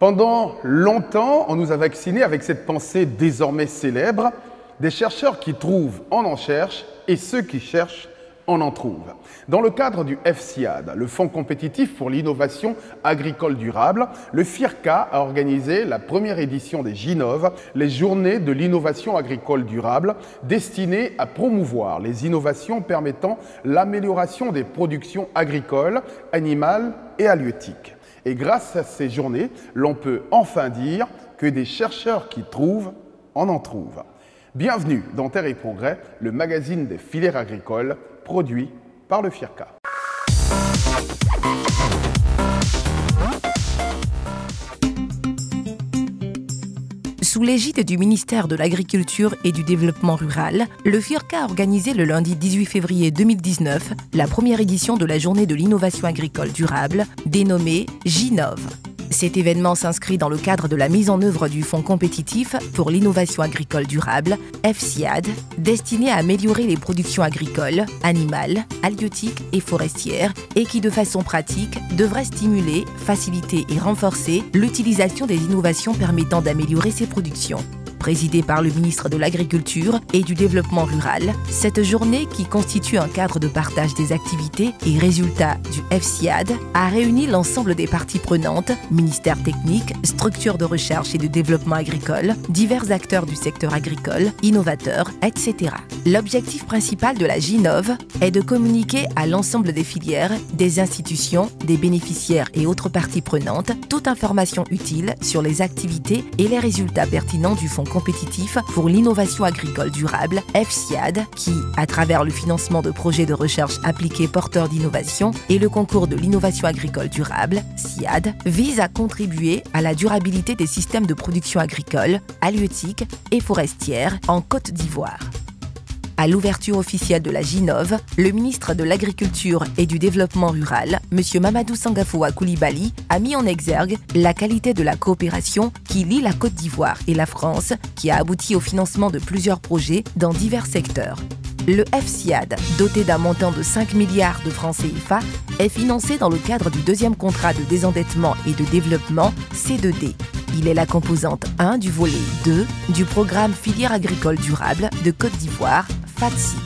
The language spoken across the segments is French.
Pendant longtemps, on nous a vaccinés avec cette pensée désormais célèbre: des chercheurs qui trouvent, on en cherche, et ceux qui cherchent, on en trouve. Dans le cadre du FSIAD, le Fonds compétitif pour l'innovation agricole durable, le FIRCA a organisé la première édition des JINOV, les journées de l'innovation agricole durable, destinées à promouvoir les innovations permettant l'amélioration des productions agricoles, animales et halieutiques. Et grâce à ces journées, l'on peut enfin dire que des chercheurs qui trouvent, on en trouve. Bienvenue dans Terre et Progrès, le magazine des filières agricoles, produit par le FIRCA. Sous l'égide du ministère de l'Agriculture et du Développement rural, le FIRCA a organisé le lundi 18 février 2019 la première édition de la Journée de l'innovation agricole durable, dénommée JINOV. Cet événement s'inscrit dans le cadre de la mise en œuvre du Fonds compétitif pour l'innovation agricole durable, FSIAD, destiné à améliorer les productions agricoles, animales, halieutiques et forestières, et qui de façon pratique devrait stimuler, faciliter et renforcer l'utilisation des innovations permettant d'améliorer ces productions. Présidée par le ministre de l'Agriculture et du Développement rural, cette journée, qui constitue un cadre de partage des activités et résultats du FSIAD, a réuni l'ensemble des parties prenantes, ministères techniques, structures de recherche et de développement agricole, divers acteurs du secteur agricole, innovateurs, etc. L'objectif principal de la JINOV est de communiquer à l'ensemble des filières, des institutions, des bénéficiaires et autres parties prenantes toute information utile sur les activités et les résultats pertinents du Fonds compétitif pour l'innovation agricole durable, FSIAD, qui, à travers le financement de projets de recherche appliqués porteurs d'innovation et le concours de l'innovation agricole durable, SIAD, vise à contribuer à la durabilité des systèmes de production agricole, halieutique et forestière en Côte d'Ivoire. À l'ouverture officielle de la JINOV, le ministre de l'Agriculture et du Développement rural, M. Mamadou Sangafoua Coulibaly, a mis en exergue la qualité de la coopération qui lie la Côte d'Ivoire et la France, qui a abouti au financement de plusieurs projets dans divers secteurs. Le FSIAD, doté d'un montant de 5 milliards de francs CFA, est financé dans le cadre du deuxième contrat de désendettement et de développement C2D. Il est la composante 1 du volet 2 du programme Filière agricole durable de Côte d'Ivoire, FATSI.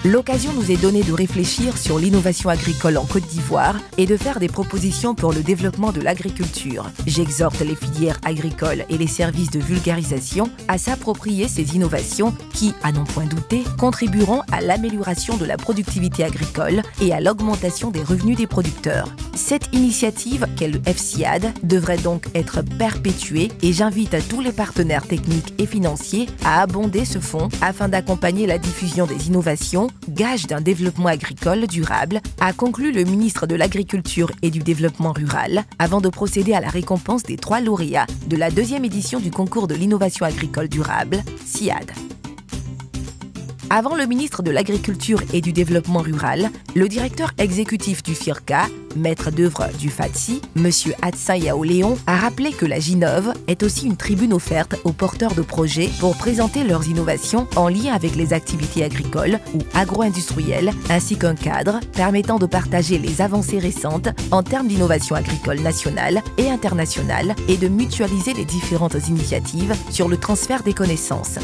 L'occasion nous est donnée de réfléchir sur l'innovation agricole en Côte d'Ivoire et de faire des propositions pour le développement de l'agriculture. J'exhorte les filières agricoles et les services de vulgarisation à s'approprier ces innovations qui, à n'en point douter, contribueront à l'amélioration de la productivité agricole et à l'augmentation des revenus des producteurs. Cette initiative, qu'est le FSIAD, devrait donc être perpétuée et j'invite à tous les partenaires techniques et financiers à abonder ce fonds afin d'accompagner la diffusion des innovations, gage d'un développement agricole durable, a conclu le ministre de l'Agriculture et du Développement rural, avant de procéder à la récompense des 3 lauréats de la deuxième édition du concours de l'innovation agricole durable, SIAD. Avant le ministre de l'Agriculture et du Développement rural, le directeur exécutif du FIRCA, maître d'œuvre du FATSI, M. Hatsa Yaoléon, a rappelé que la JINOV est aussi une tribune offerte aux porteurs de projets pour présenter leurs innovations en lien avec les activités agricoles ou agro-industrielles, ainsi qu'un cadre permettant de partager les avancées récentes en termes d'innovation agricole nationale et internationale et de mutualiser les différentes initiatives sur le transfert des connaissances.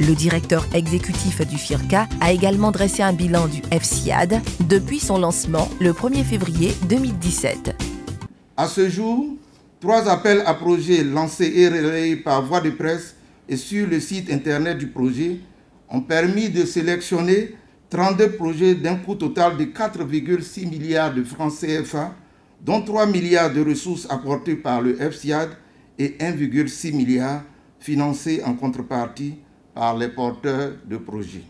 Le directeur exécutif du FIRCA a également dressé un bilan du FSIAD depuis son lancement le 1er février 2017. À ce jour, 3 appels à projets lancés et relayés par voie de presse et sur le site internet du projet ont permis de sélectionner 32 projets d'un coût total de 4,6 milliards de francs CFA, dont 3 milliards de ressources apportées par le FSIAD et 1,6 milliard financés en contrepartie par les porteurs de projets.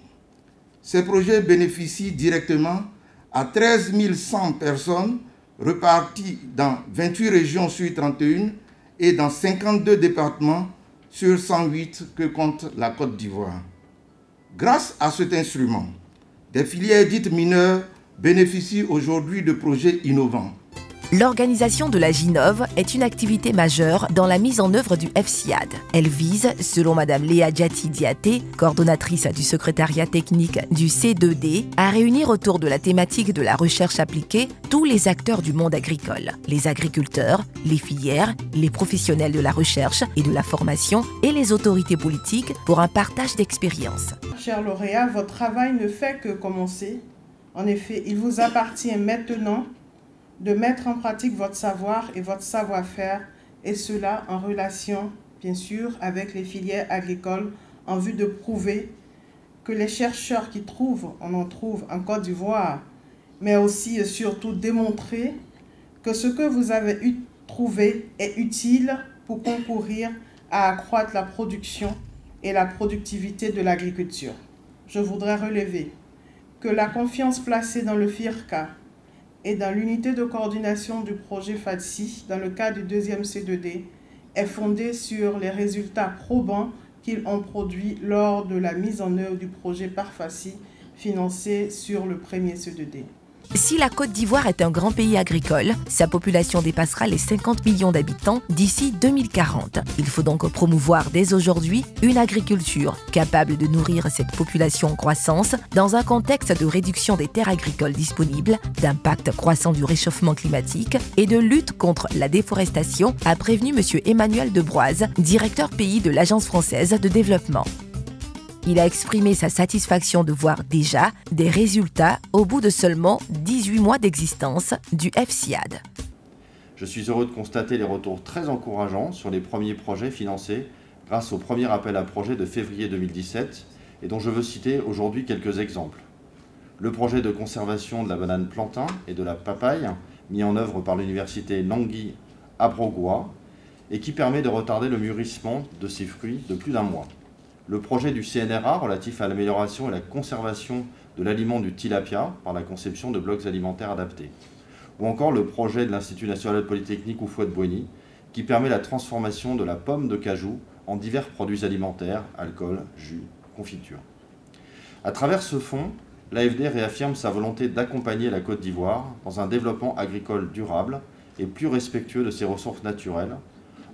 Ces projets bénéficient directement à 13 100 personnes reparties dans 28 régions sur 31 et dans 52 départements sur 108 que compte la Côte d'Ivoire. Grâce à cet instrument, des filières dites mineures bénéficient aujourd'hui de projets innovants. L'organisation de la Ginov est une activité majeure dans la mise en œuvre du FSIAD. Elle vise, selon Mme Léa Diati-Diaté, coordonnatrice du secrétariat technique du C2D, à réunir autour de la thématique de la recherche appliquée tous les acteurs du monde agricole, les agriculteurs, les filières, les professionnels de la recherche et de la formation et les autorités politiques pour un partage d'expériences. Chers lauréats, votre travail ne fait que commencer. En effet, il vous appartient maintenant de mettre en pratique votre savoir et votre savoir-faire, et cela en relation, bien sûr, avec les filières agricoles, en vue de prouver que les chercheurs qui trouvent, on en trouve en Côte d'Ivoire, mais aussi et surtout démontrer que ce que vous avez trouvé est utile pour concourir à accroître la production et la productivité de l'agriculture. Je voudrais relever que la confiance placée dans le FIRCA et dans l'unité de coordination du projet FADSI dans le cadre du 2e C2D est fondée sur les résultats probants qu'ils ont produits lors de la mise en œuvre du projet par FADSI financé sur le 1er C2D. Si la Côte d'Ivoire est un grand pays agricole, sa population dépassera les 50 millions d'habitants d'ici 2040. Il faut donc promouvoir dès aujourd'hui une agriculture capable de nourrir cette population en croissance dans un contexte de réduction des terres agricoles disponibles, d'impact croissant du réchauffement climatique et de lutte contre la déforestation, a prévenu M. Emmanuel Debroise, directeur pays de l'Agence française de développement. Il a exprimé sa satisfaction de voir déjà des résultats au bout de seulement 18 mois d'existence du FSIAD. Je suis heureux de constater les retours très encourageants sur les premiers projets financés grâce au premier appel à projet de février 2017 et dont je veux citer aujourd'hui quelques exemples. Le projet de conservation de la banane plantain et de la papaye mis en œuvre par l'université Nangui Abrogwa et qui permet de retarder le mûrissement de ces fruits de plus d'1 mois. Le projet du CNRA relatif à l'amélioration et la conservation de l'aliment du tilapia par la conception de blocs alimentaires adaptés. Ou encore le projet de l'Institut national polytechnique Houphouët-Boigny qui permet la transformation de la pomme de cajou en divers produits alimentaires, alcool, jus, confiture. À travers ce fonds, l'AFD réaffirme sa volonté d'accompagner la Côte d'Ivoire dans un développement agricole durable et plus respectueux de ses ressources naturelles,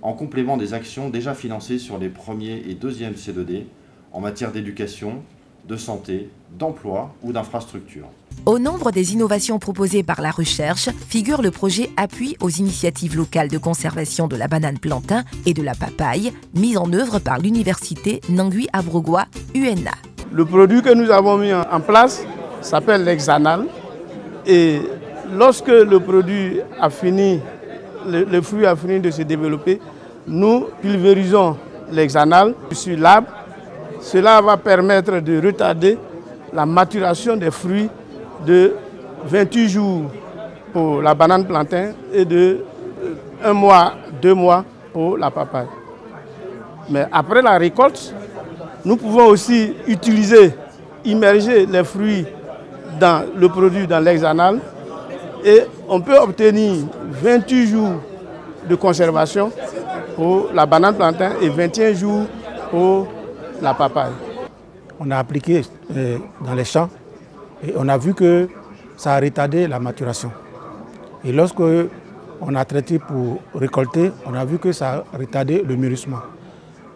en complément des actions déjà financées sur les 1er et 2e C2D en matière d'éducation, de santé, d'emploi ou d'infrastructure. Au nombre des innovations proposées par la recherche figure le projet Appui aux initiatives locales de conservation de la banane plantain et de la papaye, mis en œuvre par l'université Nangui Abrogwa UNA. Le produit que nous avons mis en place s'appelle l'hexanal, et lorsque le produit a fini, le fruit a fini de se développer, nous pulvérisons l'hexanal sur l'arbre. Cela va permettre de retarder la maturation des fruits de 28 jours pour la banane plantain et de 1 mois, 2 mois pour la papaye. Mais après la récolte, nous pouvons aussi immerger les fruits dans le produit dans l'hexanal et on peut obtenir 28 jours de conservation pour la banane plantain et 21 jours pour la papaye. On a appliqué dans les champs et on a vu que ça a retardé la maturation. Et lorsque on a traité pour récolter, on a vu que ça a retardé le mûrissement.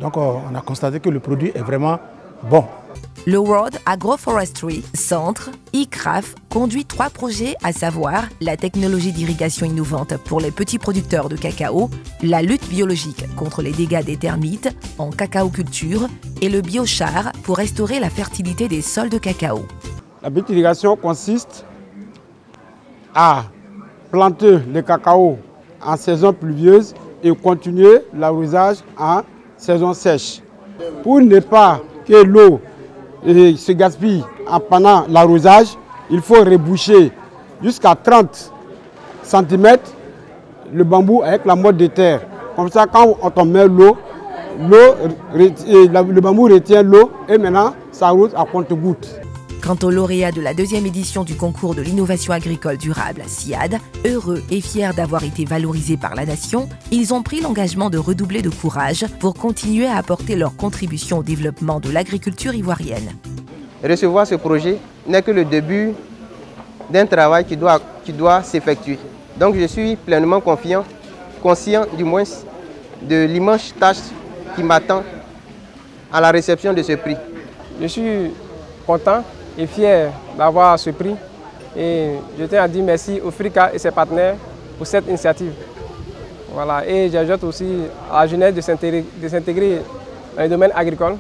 Donc on a constaté que le produit est vraiment bon. Le World Agroforestry Centre, ICRAF, conduit 3 projets, à savoir la technologie d'irrigation innovante pour les petits producteurs de cacao, la lutte biologique contre les dégâts des termites en cacaoculture et le biochar pour restaurer la fertilité des sols de cacao. La petite irrigation consiste à planter le cacao en saison pluvieuse et continuer l'arrosage en saison sèche. Pour ne pas que l'eau se gaspille pendant l'arrosage, il faut reboucher jusqu'à 30 cm le bambou avec la motte de terre. Comme ça, quand on met l'eau, le bambou retient l'eau et maintenant ça arrose à compte-gouttes. Quant aux lauréats de la 2e édition du concours de l'innovation agricole durable SIAD, heureux et fiers d'avoir été valorisés par la nation, ils ont pris l'engagement de redoubler de courage pour continuer à apporter leur contribution au développement de l'agriculture ivoirienne. Recevoir ce projet n'est que le début d'un travail qui doit s'effectuer. Donc je suis pleinement confiant, conscient du moins de l'immense tâche qui m'attend à la réception de ce prix. Je suis content et fier d'avoir ce prix et je tiens à dire merci au FRICA et ses partenaires pour cette initiative. Voilà. Et j'ajoute aussi à la jeunesse de s'intégrer dans le domaine agricole,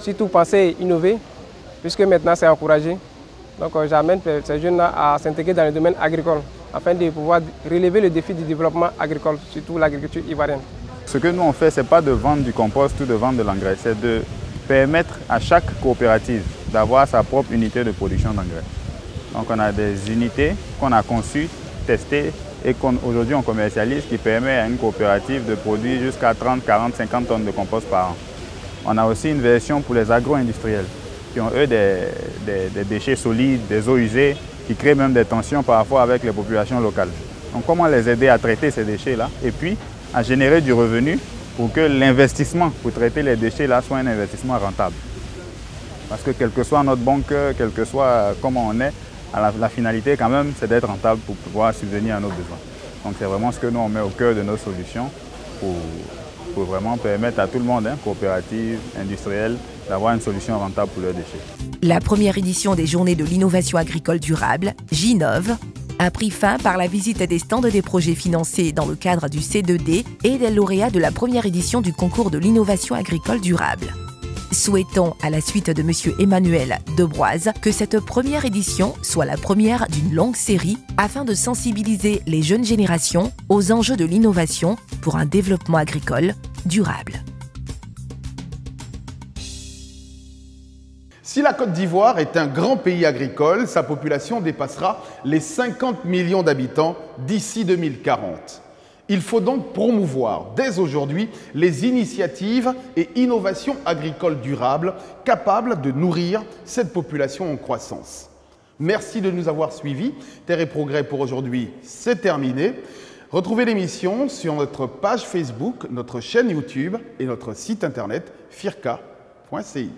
surtout penser innover, puisque maintenant c'est encouragé. Donc j'amène ces jeunes-là à s'intégrer dans le domaine agricole afin de pouvoir relever le défi du développement agricole, surtout l'agriculture ivoirienne. Ce que nous on fait, ce n'est pas de vendre du compost ou de vendre de l'engrais, c'est de permettre à chaque coopérative d'avoir sa propre unité de production d'engrais. Donc on a des unités qu'on a conçues, testées et qu'aujourd'hui on commercialise, qui permet à une coopérative de produire jusqu'à 30, 40, 50 tonnes de compost par an. On a aussi une version pour les agro-industriels qui ont eux des déchets solides, des eaux usées, qui créent même des tensions parfois avec les populations locales. Donc comment les aider à traiter ces déchets-là et puis à générer du revenu pour que l'investissement pour traiter les déchets là soit un investissement rentable. Parce que quel que soit notre banque, quel que soit comment on est, la finalité quand même c'est d'être rentable pour pouvoir subvenir à nos besoins. Donc c'est vraiment ce que nous on met au cœur de nos solutions pour vraiment permettre à tout le monde, coopératives, industriels, d'avoir une solution rentable pour leurs déchets. La première édition des Journées de l'innovation agricole durable, J-Innov, a pris fin par la visite des stands des projets financés dans le cadre du C2D et des lauréats de la première édition du concours de l'innovation agricole durable. Souhaitons à la suite de M. Emmanuel Debroise que cette première édition soit la première d'une longue série afin de sensibiliser les jeunes générations aux enjeux de l'innovation pour un développement agricole durable. Si la Côte d'Ivoire est un grand pays agricole, sa population dépassera les 50 millions d'habitants d'ici 2040. Il faut donc promouvoir dès aujourd'hui les initiatives et innovations agricoles durables capables de nourrir cette population en croissance. Merci de nous avoir suivis. Terre et Progrès pour aujourd'hui, c'est terminé. Retrouvez l'émission sur notre page Facebook, notre chaîne YouTube et notre site internet firca.ci.